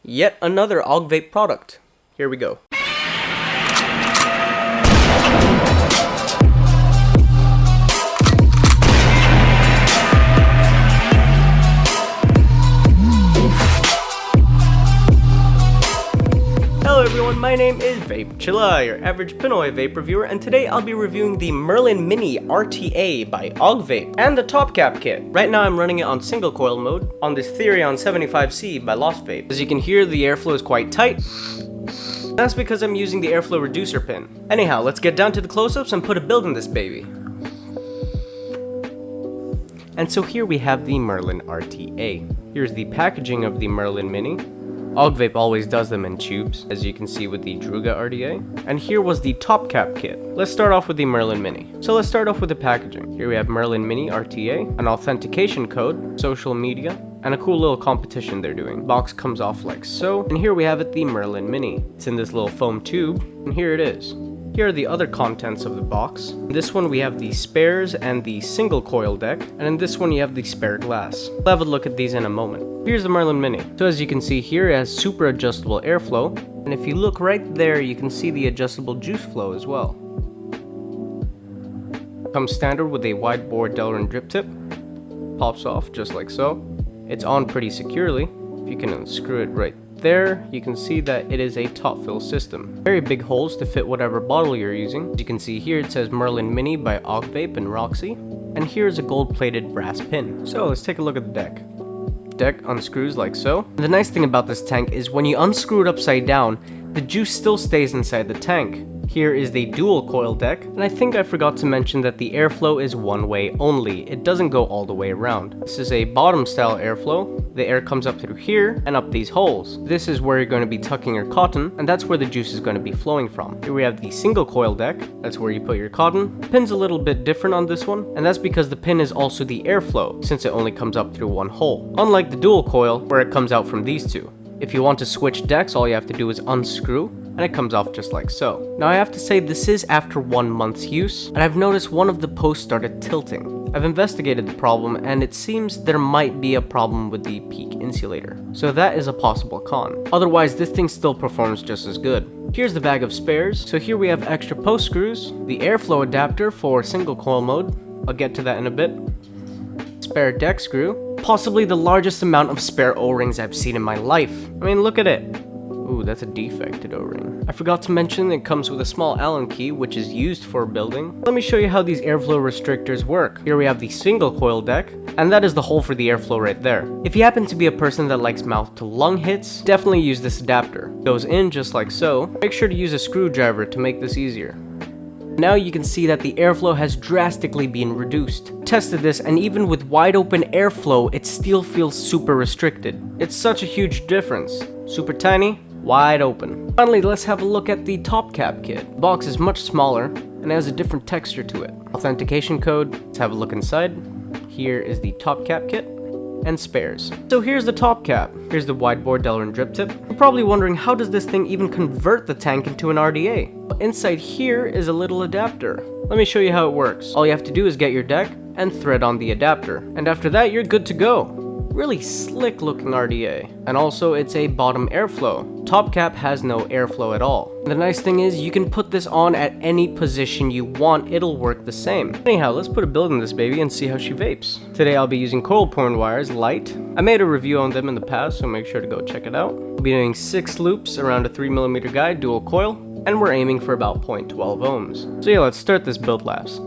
Yet another AugVape product. Here we go. Hello everyone, my name is Vape your average Pinoy vape reviewer, and today I'll be reviewing the Merlin Mini RTA by AugVape and the top cap kit. Right now I'm running it on single coil mode on this Therion 75C by Vape. As you can hear, the airflow is quite tight. That's because I'm using the airflow reducer pin. Anyhow, let's get down to the close-ups and put a build in this baby. And so here we have the Merlin RTA. Here's the packaging of the Merlin Mini. AugVape always does them in tubes, as you can see with the Druga RTA. And here was the top cap kit. Let's start off with the Merlin Mini. So let's start off with the packaging. Here we have Merlin Mini RTA, an authentication code, social media, and a cool little competition they're doing. Box comes off like so, and here we have it, the Merlin Mini. It's in this little foam tube, and here it is. Here are the other contents of the box. In this one we have the spares and the single coil deck, and in this one you have the spare glass. We'll have a look at these in a moment. Here's the Merlin Mini. So as you can see here, it has super adjustable airflow, and if you look right there you can see the adjustable juice flow as well. Comes standard with a wide bore Delrin drip tip. Pops off just like so. It's on pretty securely. If you can unscrew it right there, you can see that it is a top fill system. Very big holes to fit whatever bottle you're using. As you can see here, it says Merlin Mini by AugVape and Roxy. And here's a gold plated brass pin. So let's take a look at the deck. Deck unscrews like so. And the nice thing about this tank is when you unscrew it upside down, the juice still stays inside the tank. Here is the dual coil deck, and I think I forgot to mention that the airflow is one way only. It doesn't go all the way around. This is a bottom style airflow. The air comes up through here and up these holes. This is where you're going to be tucking your cotton, and that's where the juice is going to be flowing from. Here we have the single coil deck. That's where you put your cotton. The pin's a little bit different on this one, and that's because the pin is also the airflow, since it only comes up through one hole. Unlike the dual coil, where it comes out from these two. If you want to switch decks, all you have to do is unscrew, and it comes off just like so. Now I have to say this is after 1 month's use, and I've noticed one of the posts started tilting. I've investigated the problem, and it seems there might be a problem with the peak insulator. So that is a possible con. Otherwise, this thing still performs just as good. Here's the bag of spares. So here we have extra post screws, the airflow adapter for single coil mode. I'll get to that in a bit. Spare deck screw. Possibly the largest amount of spare O-rings I've seen in my life. I mean, look at it. Ooh, that's a defected O-ring. I forgot to mention it comes with a small Allen key, which is used for building. Let me show you how these airflow restrictors work. Here we have the single coil deck, and that is the hole for the airflow right there. If you happen to be a person that likes mouth to lung hits, definitely use this adapter. It goes in just like so. Make sure to use a screwdriver to make this easier. Now you can see that the airflow has drastically been reduced. Tested this, and even with wide open airflow, it still feels super restricted. It's such a huge difference. Super tiny, wide open. Finally, let's have a look at the top cap kit. The box is much smaller and has a different texture to it. Authentication code, let's have a look inside. Here is the top cap kit and spares. So here's the top cap. Here's the wide bore Delrin drip tip. You're probably wondering, how does this thing even convert the tank into an RDA? Well, inside here is a little adapter. Let me show you how it works. All you have to do is get your deck and thread on the adapter. And after that, you're good to go. Really slick looking RDA. And also it's a bottom airflow. Top cap has no airflow at all. And the nice thing is you can put this on at any position you want, it'll work the same. Anyhow, let's put a build in this baby and see how she vapes. Today I'll be using coil porn wires, light. I made a review on them in the past, so make sure to go check it out. We'll be doing 6 loops around a 3mm guide, dual coil, and we're aiming for about 0.12 ohms. So yeah, let's start this build lapse.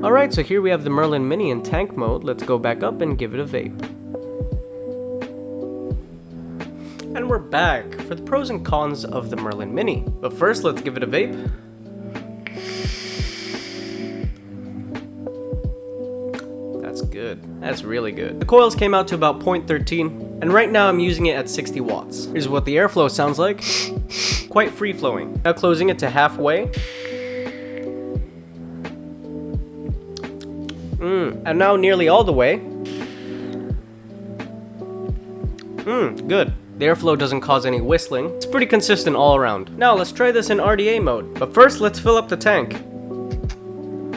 Alright, so here we have the Merlin Mini in tank mode. Let's go back up and give it a vape. And we're back for the pros and cons of the Merlin Mini. But first, let's give it a vape. That's good. That's really good. The coils came out to about 0.13. And right now I'm using it at 60 watts. Here's what the airflow sounds like. Quite free flowing. Now closing it to halfway. And now nearly all the way. Good. The airflow doesn't cause any whistling. It's pretty consistent all around. Now let's try this in RTA mode. But first, let's fill up the tank.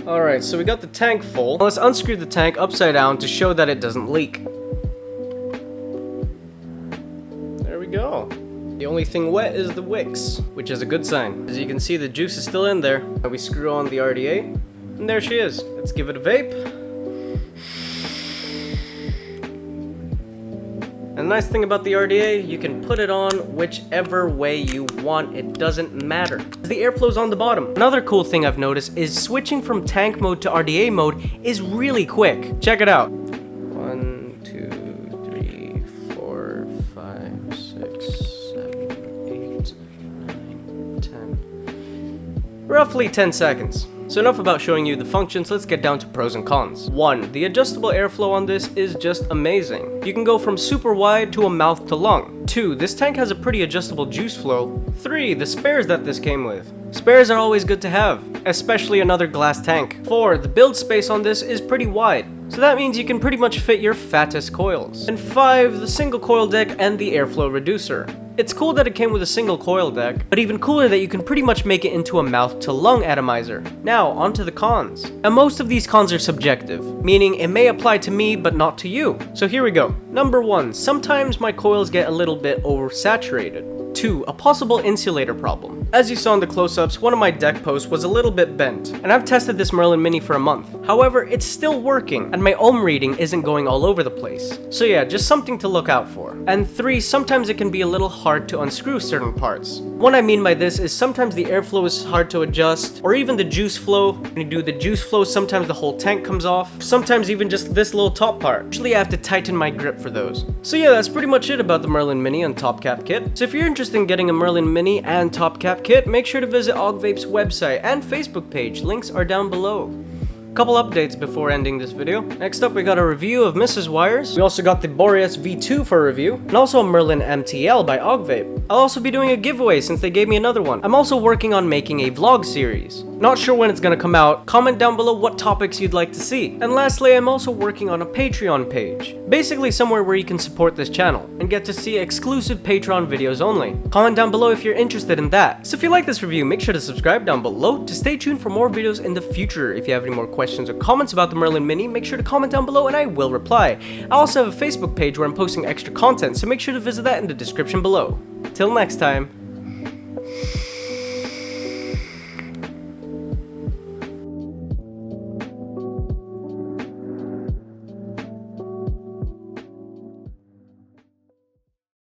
Alright, so we got the tank full. Now let's unscrew the tank upside down to show that it doesn't leak. There we go. The only thing wet is the wicks, which is a good sign. As you can see, the juice is still in there. Now we screw on the RTA, and there she is. Let's give it a vape. And the nice thing about the RTA, you can put it on whichever way you want. It doesn't matter. The airflow's on the bottom. Another cool thing I've noticed is switching from tank mode to RTA mode is really quick. Check it out. 1, 2, 3, 4, 5, 6, 7, 8, 9, 10. Roughly 10 seconds. So enough about showing you the functions, let's get down to pros and cons. 1. The adjustable airflow on this is just amazing. You can go from super wide to a mouth to lung. 2. This tank has a pretty adjustable juice flow. 3. The spares that this came with. Spares are always good to have, especially another glass tank. 4. The build space on this is pretty wide, so that means you can pretty much fit your fattest coils. And 5. The single coil deck and the airflow reducer. It's cool that it came with a single coil deck, but even cooler that you can pretty much make it into a mouth to lung atomizer. Now, onto the cons. And most of these cons are subjective, meaning it may apply to me but not to you. So here we go. Number 1, sometimes my coils get a little bit oversaturated. 2. A possible insulator problem. As you saw in the close-ups, one of my deck posts was a little bit bent, and I've tested this Merlin Mini for a month. However, it's still working, and my ohm reading isn't going all over the place. So yeah, just something to look out for. And 3. Sometimes it can be a little hard to unscrew certain parts. What I mean by this is sometimes the airflow is hard to adjust, or even the juice flow. When you do the juice flow, sometimes the whole tank comes off, sometimes even just this little top part. Usually I have to tighten my grip for those. So yeah, that's pretty much it about the Merlin Mini and Top Cap kit. So if you're interested in getting a Merlin Mini and Top Cap kit, make sure to visit AugVape's website and Facebook page. Links are down below. Couple updates before ending this video. Next up, we got a review of Mrs. Wires. We also got the Boreas V2 for review, and also a Merlin MTL by AugVape. I'll also be doing a giveaway since they gave me another one. I'm also working on making a vlog series. Not sure when it's gonna come out. Comment down below what topics you'd like to see. And lastly, I'm also working on a Patreon page. Basically somewhere where you can support this channel and get to see exclusive Patreon videos only. Comment down below if you're interested in that. So if you like this review, make sure to subscribe down below to stay tuned for more videos in the future. If you have any more questions or comments about the Merlin Mini, make sure to comment down below and I will reply. I also have a Facebook page where I'm posting extra content, so make sure to visit that in the description below. Till next time.